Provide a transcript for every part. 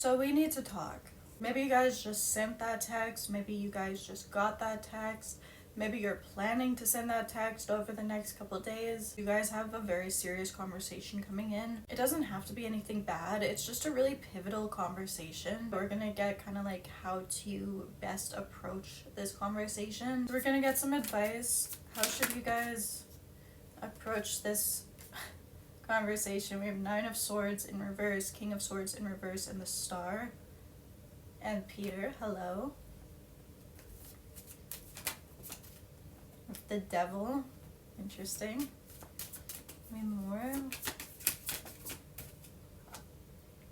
So we need to talk. Maybe you guys just sent that text. Maybe you guys just got that text. Maybe you're planning to send that text over the next couple of days. You guys have a very serious conversation coming in. It doesn't have to be anything bad. It's just a really pivotal conversation. We're gonna get kind of like how to best approach this conversation. We're gonna get some advice. How should you guys approach this conversation? We have 9 of Swords in reverse, King of Swords in reverse, and the Star. And Peter, hello. The Devil, interesting. Any more?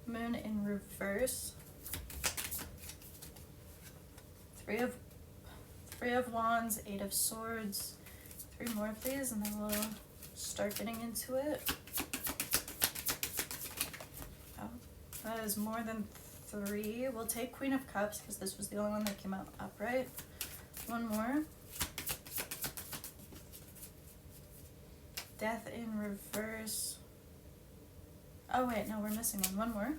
Moon in reverse. Three of Wands, 8 of Swords. 3 more please, and then we'll start getting into it. Oh, that is more than 3. We'll take Queen of Cups because this was the only one that came out upright. 1 more. Death in reverse. Oh wait, no, we're missing one. 1 more.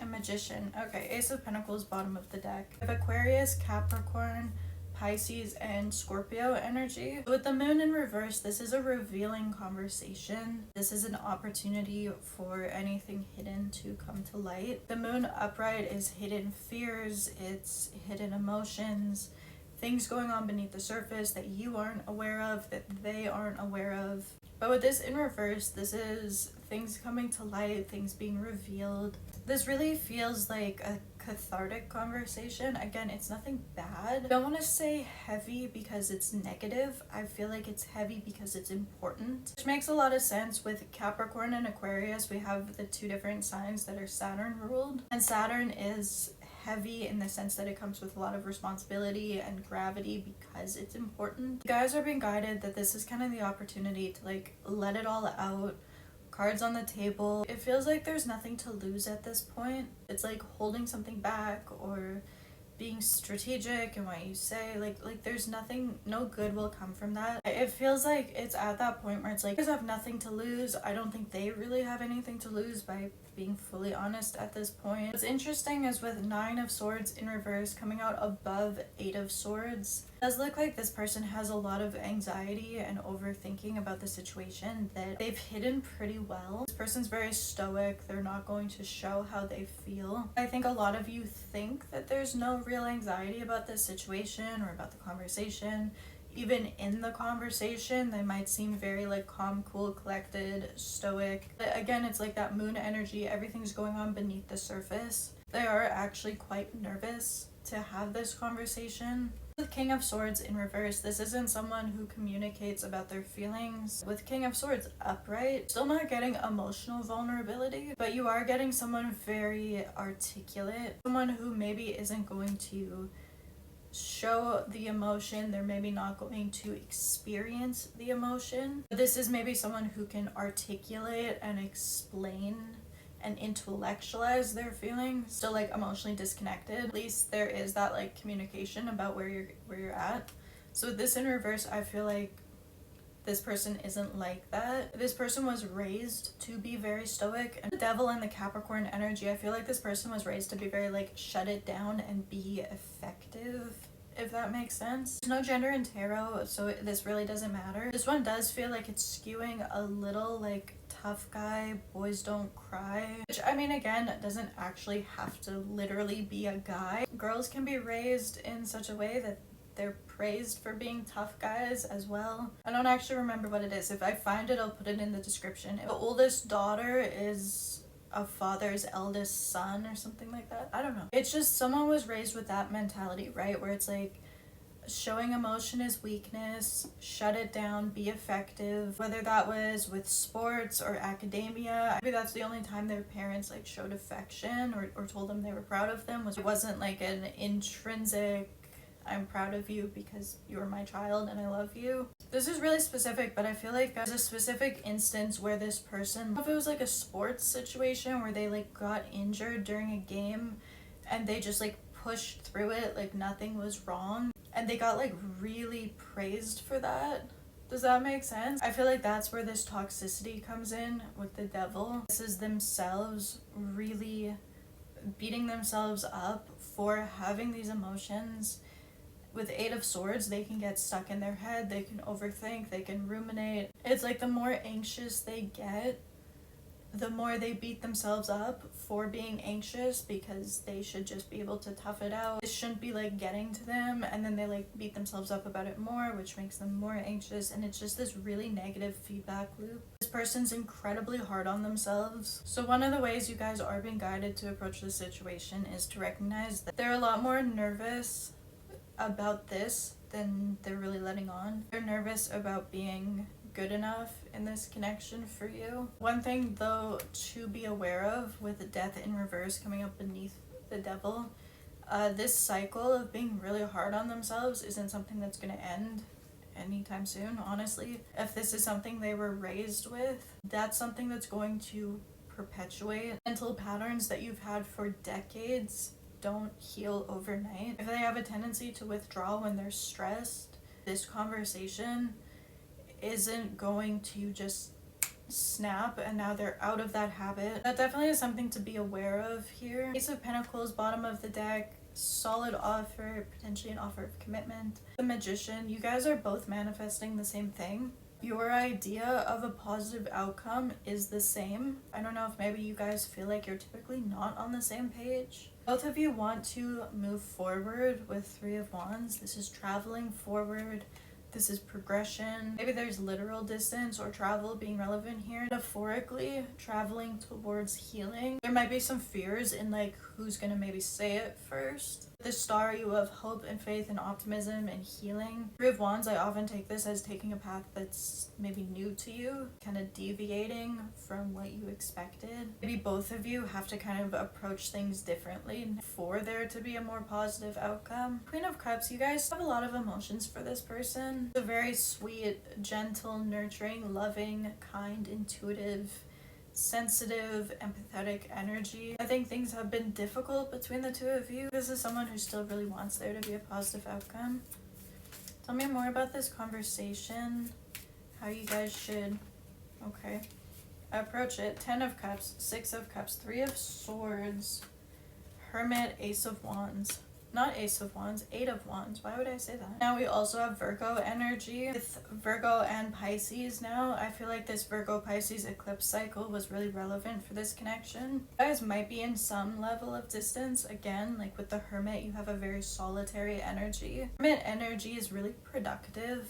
A Magician. Okay, Ace of Pentacles, bottom of the deck. We have Aquarius, Capricorn, Pisces, and Scorpio energy. With the moon in reverse, this is a revealing conversation. This is an opportunity for anything hidden to come to light. The moon upright is hidden fears, it's hidden emotions, things going on beneath the surface that you aren't aware of, that they aren't aware of. But with this in reverse, this is things coming to light, things being revealed. This really feels like a cathartic conversation. Again, it's nothing bad. I don't want to say heavy because it's negative. I feel like it's heavy because it's important, which makes a lot of sense. With Capricorn and Aquarius, we have the 2 different signs that are Saturn ruled, and Saturn is heavy in the sense that it comes with a lot of responsibility and gravity because it's important. You guys are being guided that this is kind of the opportunity to like let it all out. Cards on the table. It feels like there's nothing to lose at this point. It's like holding something back or being strategic in what you say. Like there's nothing, no good will come from that. It feels like it's at that point where it's like, you guys have nothing to lose. I don't think they really have anything to lose, by being fully honest at this point. What's interesting is with 9 of Swords in reverse coming out above 8 of Swords, it does look like this person has a lot of anxiety and overthinking about the situation that they've hidden pretty well. This person's very stoic. They're not going to show how they feel. I think a lot of you think that there's no real anxiety about this situation or about the conversation. Even in the conversation, they might seem very like calm, cool, collected, stoic. But again, it's like that moon energy. Everything's going on beneath the surface. They are actually quite nervous to have this conversation. With King of Swords in reverse, this isn't someone who communicates about their feelings. With King of Swords upright, still not getting emotional vulnerability, but you are getting someone very articulate. Someone who maybe isn't going to show the emotion. They're maybe not going to experience the emotion. But this is maybe someone who can articulate and explain and intellectualize their feelings, still like emotionally disconnected. At least there is that like communication about where you're at. So with this in reverse, I feel like this person isn't like that. This person was raised to be very stoic. And the Devil and the Capricorn energy, I feel like this person was raised to be very like shut it down and be effective, if that makes sense. There's no gender in tarot, so this really doesn't matter. This one does feel like it's skewing a little like tough guy, boys don't cry, which I mean, again, doesn't actually have to literally be a guy. Girls can be raised in such a way that they're praised for being tough guys as well. I don't actually remember what it is. If I find it, I'll put it in the description. The oldest daughter is a father's eldest son or something like that. I don't know. It's just someone was raised with that mentality, right? Where it's like showing emotion is weakness, shut it down, be effective. Whether that was with sports or academia, maybe that's the only time their parents like showed affection or told them they were proud of them. It wasn't like an intrinsic, I'm proud of you because you're my child and I love you. This is really specific, but I feel like there's a specific instance where this person, if it was like a sports situation where they like got injured during a game and they just like pushed through it like nothing was wrong, and they got like really praised for that. Does that make sense? I feel like that's where this toxicity comes in with the Devil. This is themselves really beating themselves up for having these emotions. With 8 of Swords, they can get stuck in their head, they can overthink, they can ruminate. It's like the more anxious they get, the more they beat themselves up for being anxious, because they should just be able to tough it out. It shouldn't be like getting to them, and then they like beat themselves up about it more, which makes them more anxious, and it's just this really negative feedback loop. This person's incredibly hard on themselves. So one of the ways you guys are being guided to approach this situation is to recognize that they're a lot more nervous about this than they're really letting on. They're nervous about being good enough in this connection for you. One thing though to be aware of with death in reverse coming up beneath the devil, this cycle of being really hard on themselves isn't something that's going to end anytime soon, honestly. If this is something they were raised with, that's something that's going to perpetuate. Mental patterns that you've had for decades don't heal overnight. If they have a tendency to withdraw when they're stressed, this conversation isn't going to just snap and now they're out of that habit. That definitely is something to be aware of here. Ace of Pentacles, bottom of the deck, solid offer, potentially an offer of commitment. The Magician, you guys are both manifesting the same thing. Your idea of a positive outcome is the same. I don't know if maybe you guys feel like you're typically not on the same page. Both of you want to move forward with 3 of Wands. This is traveling forward. This is progression. Maybe there's literal distance or travel being relevant here. Metaphorically, traveling towards healing. There might be some fears in like who's gonna maybe say it first. The Star, you have hope and faith and optimism and healing. 3 of Wands, I often take this as taking a path that's maybe new to you, kind of deviating from what you expected. Maybe both of you have to kind of approach things differently for there to be a more positive outcome. Queen of Cups, you guys have a lot of emotions for this person. A very sweet, gentle, nurturing, loving, kind, intuitive, sensitive, empathetic energy. I think things have been difficult between the 2 of you. This is someone who still really wants there to be a positive outcome. Tell me more about this conversation, how you guys should, approach it. 10 of Cups, 6 of Cups, 3 of Swords, Hermit, Ace of Wands. Not Ace of Wands, 8 of Wands. Why would I say that? Now we also have Virgo energy. With Virgo and Pisces now, I feel like this Virgo-Pisces eclipse cycle was really relevant for this connection. You guys might be in some level of distance. Again, like with the Hermit, you have a very solitary energy. Hermit energy is really productive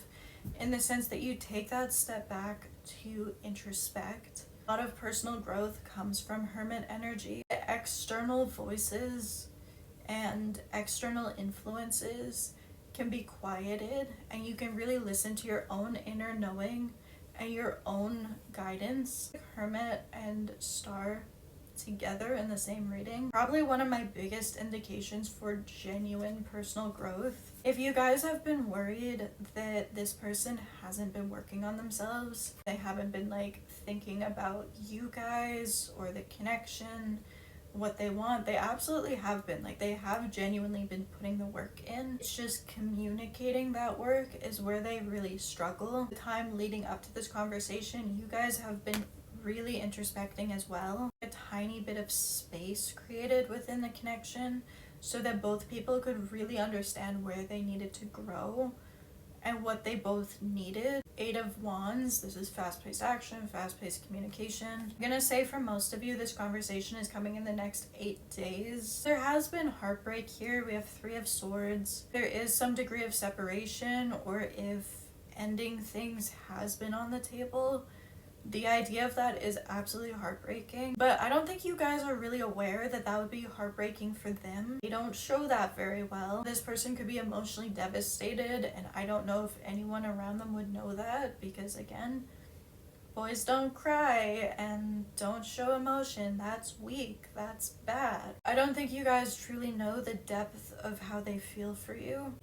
in the sense that you take that step back to introspect. A lot of personal growth comes from Hermit energy. The external voices and external influences can be quieted, and you can really listen to your own inner knowing and your own guidance. Hermit and Star together in the same reading, probably one of my biggest indications for genuine personal growth. If you guys have been worried that this person hasn't been working on themselves, they haven't been like thinking about you guys or the connection, what they want, they absolutely have been. Like, they have genuinely been putting the work in. It's just communicating that work is where they really struggle. The time leading up to this conversation, you guys have been really introspecting as well. A tiny bit of space created within the connection so that both people could really understand where they needed to grow and what they both needed. 8 of Wands, this is fast-paced action, fast-paced communication. I'm gonna say for most of you, this conversation is coming in the next 8 days. There has been heartbreak here. We have 3 of Swords. There is some degree of separation, or if ending things has been on the table, the idea of that is absolutely heartbreaking, but I don't think you guys are really aware that that would be heartbreaking for them. They don't show that very well. This person could be emotionally devastated, and I don't know if anyone around them would know that, because again, boys don't cry and don't show emotion. That's weak. That's bad. I don't think you guys truly know the depth of how they feel for you.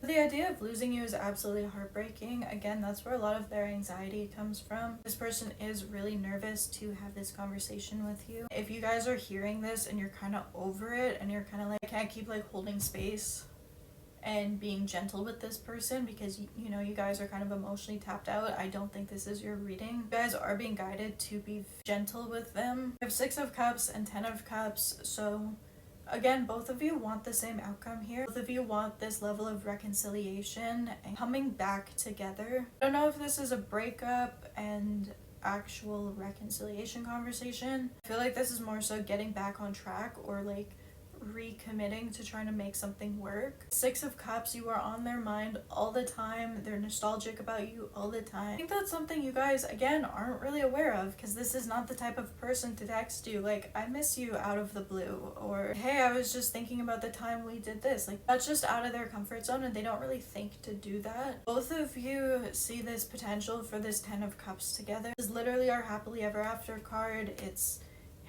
The idea of losing you is absolutely heartbreaking. Again, that's where a lot of their anxiety comes from. This person is really nervous to have this conversation with you. If you guys are hearing this and you're kind of over it and you're kind of like, I can't keep like holding space and being gentle with this person, because you know you guys are kind of emotionally tapped out. I don't think this is your reading. You guys are being guided to be gentle with them. You have 6 of Cups and 10 of Cups, so again, both of you want the same outcome here. Both of you want this level of reconciliation and coming back together. I don't know if this is a breakup and actual reconciliation conversation. I feel like this is more so getting back on track, or like recommitting to trying to make something work. 6 of Cups, you are on their mind all the time. They're nostalgic about you all the time. I think that's something you guys, again, aren't really aware of, because this is not the type of person to text you like, I miss you, out of the blue, or hey, I was just thinking about the time we did this. Like, that's just out of their comfort zone, and they don't really think to do that. Both of you see this potential for this 10 of Cups together. This is literally our happily ever after card. It's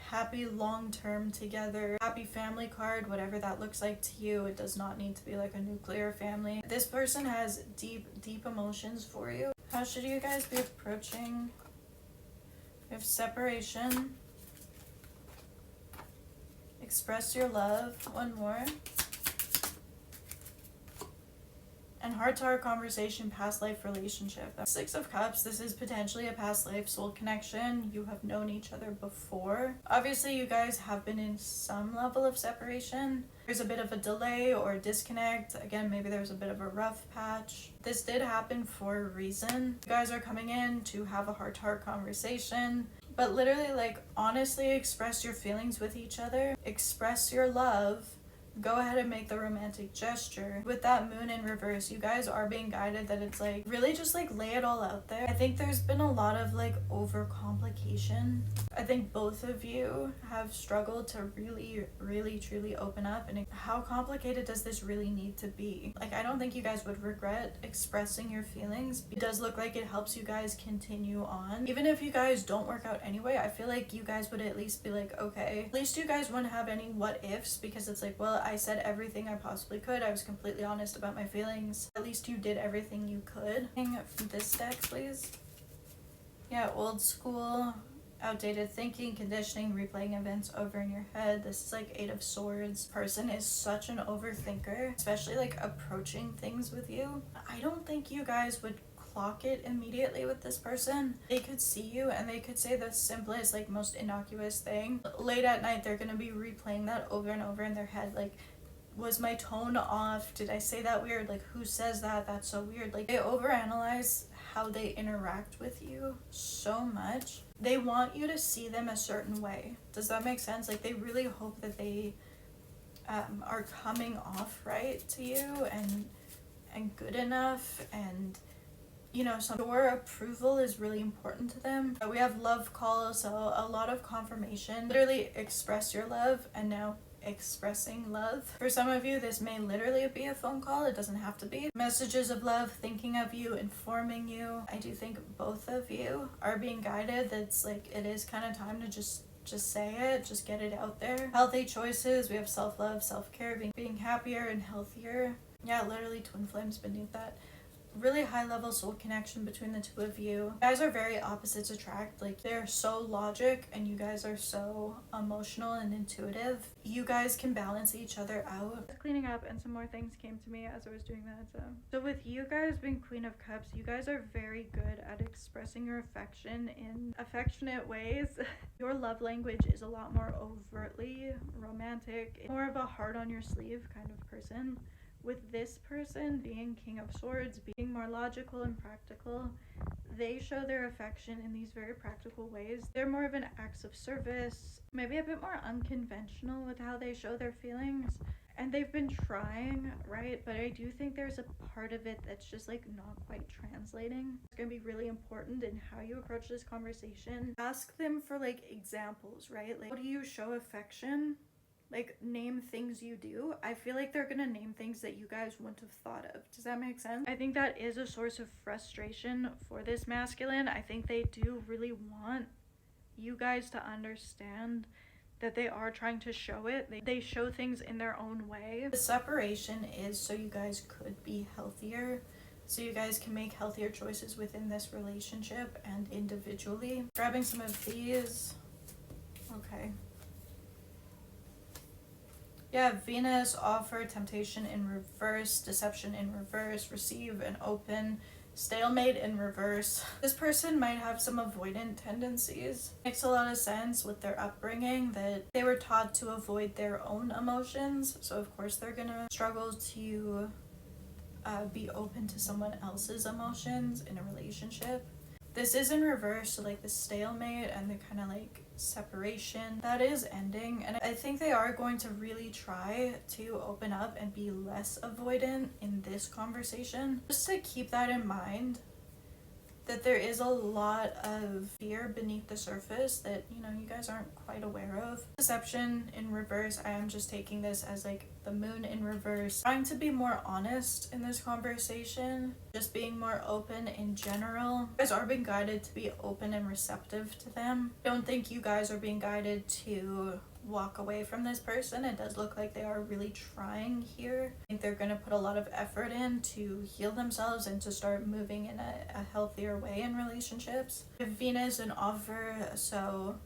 happy long-term together, happy family card, whatever that looks like to you. It does not need to be like a nuclear family. This person has deep emotions for you. How should you guys be approaching? We have separation, express your love, one more, and heart-to-heart conversation, past life relationship. 6 of Cups, this is potentially a past life soul connection. You have known each other before. Obviously, you guys have been in some level of separation. There's a bit of a delay or disconnect. Again, maybe there's a bit of a rough patch. This did happen for a reason. You guys are coming in to have a heart-to-heart conversation, but literally, like, honestly express your feelings with each other. Express your love. Go ahead and make the romantic gesture. With that moon in reverse, you guys are being guided that it's like, really just like lay it all out there. I think there's been a lot of like overcomplication. I think both of you have struggled to really truly open up. And how complicated does this really need to be? Like, I don't think you guys would regret expressing your feelings. It does look like it helps you guys continue on. Even if you guys don't work out anyway, I feel like you guys would at least be like, okay, at least you guys wouldn't have any what ifs, because it's like, well, I said everything I possibly could. I was completely honest about my feelings. At least you did everything you could. From this deck, please. Yeah, old school, outdated thinking, conditioning, replaying events over in your head. This is like 8 of Swords. Person is such an overthinker, especially like approaching things with you. I don't think you guys would clock it immediately with this person. They could see you and they could say the simplest, like most innocuous thing. Late at night, they're gonna be replaying that over and over in their head. Like, was my tone off? Did I say that weird? Like, who says that? That's so weird. Like, they overanalyze how they interact with you so much. They want you to see them a certain way. Does that make sense? Like, they really hope that they are coming off right to you and good enough, and you know, your approval is really important to them. We have love call, so a lot of confirmation. Literally express your love, and now expressing love. For some of you, this may literally be a phone call. It doesn't have to be. Messages of love, thinking of you, informing you. I do think both of you are being guided. That's like, it is kind of time to just say it, just get it out there. Healthy choices. We have self-love, self-care, being happier and healthier. Yeah, literally twin flames beneath that. Really high level soul connection between the two of you. You guys are very opposites attract. Like, they're so logic and you guys are so emotional and intuitive. You guys can balance each other out. Cleaning up, and some more things came to me as I was doing that. So with you guys being Queen of Cups, you guys are very good at expressing your affection in affectionate ways. Your love language is a lot more overtly romantic, more of a heart on your sleeve kind of person. With this person being King of Swords, being more logical and practical, they show their affection in these very practical ways. They're more of an acts of service, maybe a bit more unconventional with how they show their feelings. And they've been trying, right? But I do think there's a part of it that's just like not quite translating. It's gonna be really important in how you approach this conversation. Ask them for like examples, right? Like, how do you show affection? Like, name things you do. I feel like they're gonna name things that you guys wouldn't have thought of. Does that make sense? I think that is a source of frustration for this masculine. I think they do really want you guys to understand that they are trying to show it. They show things in their own way. The separation is so you guys could be healthier, so you guys can make healthier choices within this relationship and individually. Grabbing some of these. Okay. Yeah, Venus, offer, temptation in reverse, deception in reverse, receive and open, stalemate in reverse. This person might have some avoidant tendencies. Makes a lot of sense with their upbringing that they were taught to avoid their own emotions. So of course they're gonna struggle to be open to someone else's emotions in a relationship. This is in reverse, so like the stalemate and the kind of like separation that is ending, and I think they are going to really try to open up and be less avoidant in this conversation. Just to keep that in mind, that there is a lot of fear beneath the surface that, you know, you guys aren't quite aware of. Deception in reverse, I am just taking this as like the moon in reverse. Trying to be more honest in this conversation, just being more open in general. You guys are being guided to be open and receptive to them. I don't think you guys are being guided to walk away from this person. It does look like they are really trying here. I think they're going to put a lot of effort in to heal themselves and to start moving in a healthier way in relationships. Venus an offer, so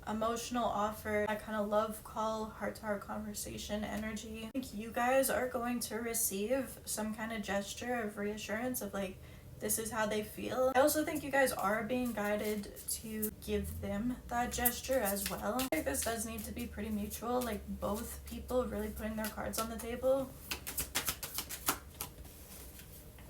emotional offer, that kind of love call, heart-to-heart conversation energy. I think you guys are going to receive some kind of gesture of reassurance of like, this is how they feel. I also think you guys are being guided to give them that gesture as well. I think this does need to be pretty mutual, like both people really putting their cards on the table.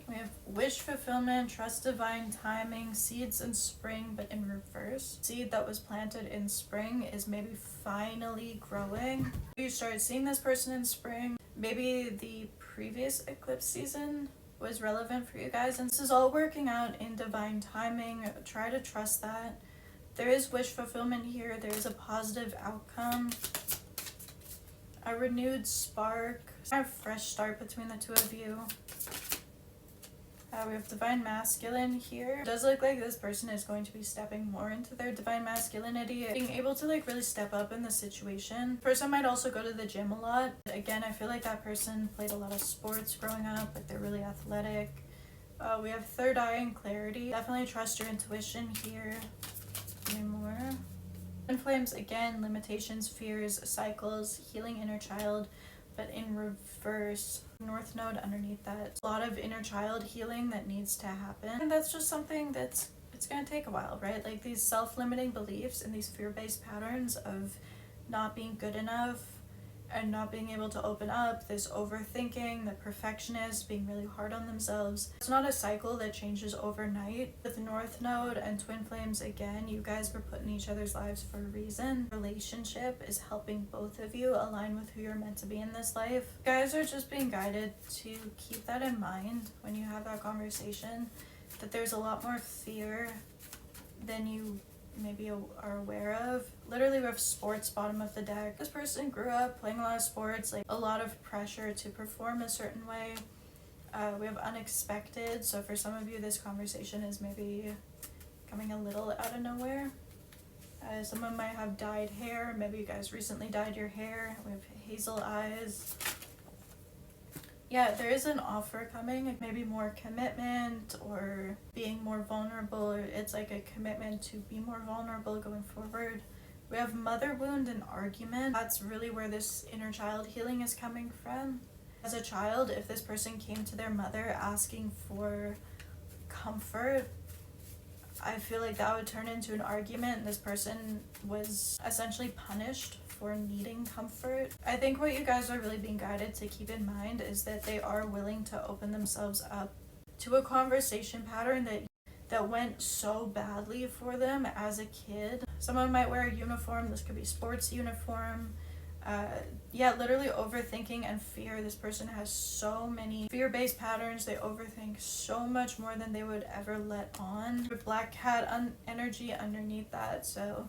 We have wish fulfillment, trust divine timing, seeds in spring but in reverse. Seed that was planted in spring is maybe finally growing. You start seeing this person in spring. Maybe the previous eclipse season was relevant for you guys, and this is all working out in divine timing. Try to trust that. There is wish fulfillment here. There is a positive outcome, a renewed spark, a fresh start between the two of you. We have divine masculine here. It does look like this person is going to be stepping more into their divine masculinity, being able to like really step up in the situation. Person might also go to the gym a lot. Again, I feel like that person played a lot of sports growing up, like they're really athletic. We have third eye and clarity. Definitely trust your intuition here. Any more? Twin flames, again, limitations, fears, cycles, healing inner child, but in reverse. North node underneath that. A lot of inner child healing that needs to happen, and that's just something it's gonna take a while, right? Like these self-limiting beliefs and these fear-based patterns of not being good enough and not being able to open up, this overthinking, the perfectionist being really hard on themselves. It's not a cycle that changes overnight. With North Node and Twin Flames, again, you guys were put in each other's lives for a reason. Relationship is helping both of you align with who you're meant to be in this life. You guys are just being guided to keep that in mind when you have that conversation, that there's a lot more fear than you maybe are aware of. Literally, we have sports bottom of the deck. This person grew up playing a lot of sports, like a lot of pressure to perform a certain way. We have unexpected, so for some of you this conversation is maybe coming a little out of nowhere. Someone might have dyed hair. Maybe you guys recently dyed your hair. We have hazel eyes. Yeah, there is an offer coming, maybe more commitment or being more vulnerable. It's like a commitment to be more vulnerable going forward. We have mother wound and argument. That's really where this inner child healing is coming from. As a child, if this person came to their mother asking for comfort, I feel like that would turn into an argument. This person was essentially punished for needing comfort. I think what you guys are really being guided to keep in mind is that they are willing to open themselves up to a conversation pattern that went so badly for them as a kid. Someone might wear a uniform. This could be sports uniform. Yeah, literally overthinking and fear. This person has so many fear-based patterns. They overthink so much more than they would ever let on. Black cat energy underneath that, so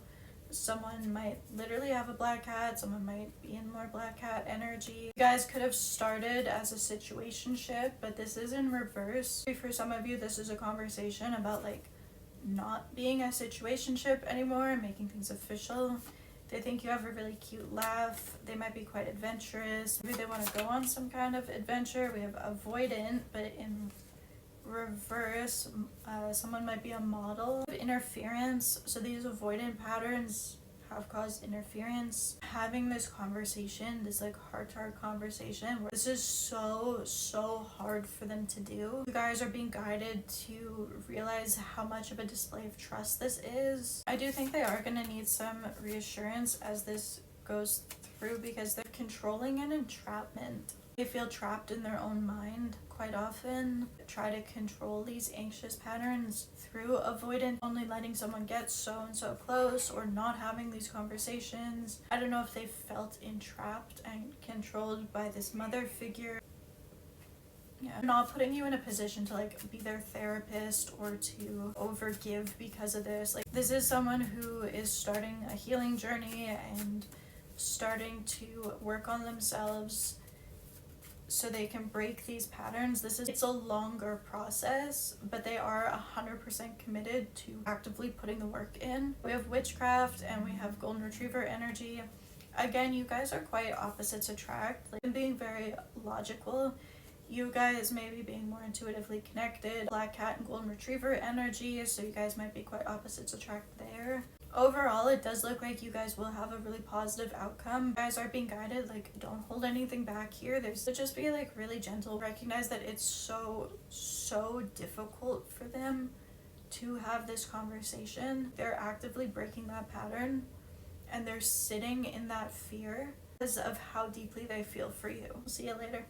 someone might literally have a black cat. Someone might be in more black cat energy. You guys could have started as a situationship, but this is in reverse. For some of you, this is a conversation about like not being a situationship anymore and making things official. They think you have a really cute laugh. They might be quite adventurous. Maybe they want to go on some kind of adventure. We have avoidant, but in reverse, someone might be a model. Interference. So these avoidant patterns have caused interference. Having this conversation, this like heart-to-heart conversation, where this is so hard for them to do. You guys are being guided to realize how much of a display of trust this is. I do think they are going to need some reassurance as this goes through, because they're controlling an entrapment. They feel trapped in their own mind quite often. Try to control these anxious patterns through avoidant, only letting someone get so and so close, or not having these conversations. I don't know if they felt entrapped and controlled by this mother figure. Yeah, not putting you in a position to like be their therapist or to overgive because of this. Like, this is someone who is starting a healing journey and starting to work on themselves so they can break these patterns. It's a longer process, but they are 100% committed to actively putting the work in. We have witchcraft and we have golden retriever energy. Again, you guys are quite opposites attract. Like, being very logical, you guys may be being more intuitively connected. Black cat and golden retriever energy, so you guys might be quite opposites attract there. Overall, it does look like you guys will have a really positive outcome. You guys are being guided, like, don't hold anything back here. Just be like really gentle. Recognize that it's so difficult for them to have this conversation. They're actively breaking that pattern and they're sitting in that fear because of how deeply they feel for you. See you later.